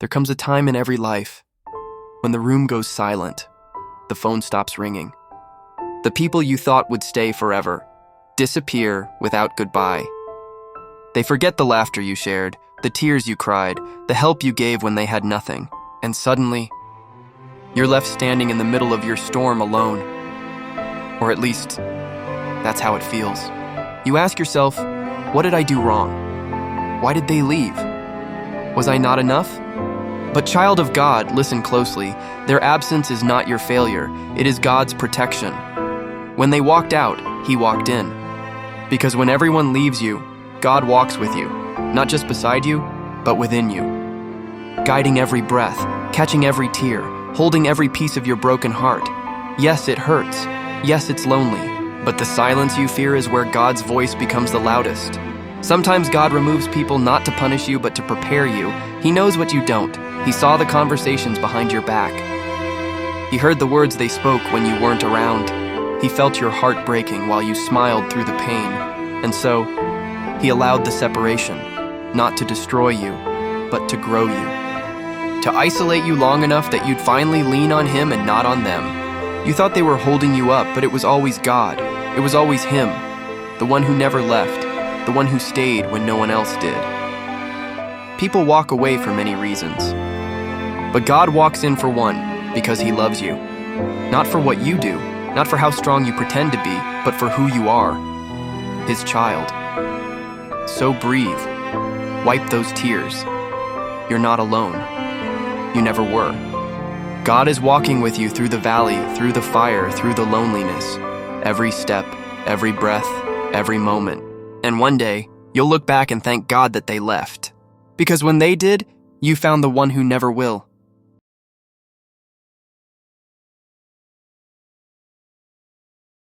There comes a time in every life when the room goes silent, the phone stops ringing. The people you thought would stay forever disappear without goodbye. They forget the laughter you shared, the tears you cried, the help you gave when they had nothing. And suddenly, you're left standing in the middle of your storm alone. Or at least, that's how it feels. You ask yourself, what did I do wrong? Why did they leave? Was I not enough? But child of God, listen closely. Their absence is not your failure. It is God's protection. When they walked out, He walked in. Because when everyone leaves you, God walks with you, not just beside you, but within you. Guiding every breath, catching every tear, holding every piece of your broken heart. Yes, it hurts. Yes, it's lonely. But the silence you fear is where God's voice becomes the loudest. Sometimes God removes people not to punish you, but to prepare you. He knows what you don't. He saw the conversations behind your back. He heard the words they spoke when you weren't around. He felt your heart breaking while you smiled through the pain. And so, He allowed the separation, not to destroy you, but to grow you. To isolate you long enough that you'd finally lean on Him and not on them. You thought they were holding you up, but it was always God. It was always Him, the one who never left, the one who stayed when no one else did. People walk away for many reasons. But God walks in for one, because He loves you. Not for what you do, not for how strong you pretend to be, but for who you are, His child. So breathe. Wipe those tears. You're not alone. You never were. God is walking with you through the valley, through the fire, through the loneliness. Every step, every breath, every moment. And one day, you'll look back and thank God that they left. Because when they did, you found the one who never will.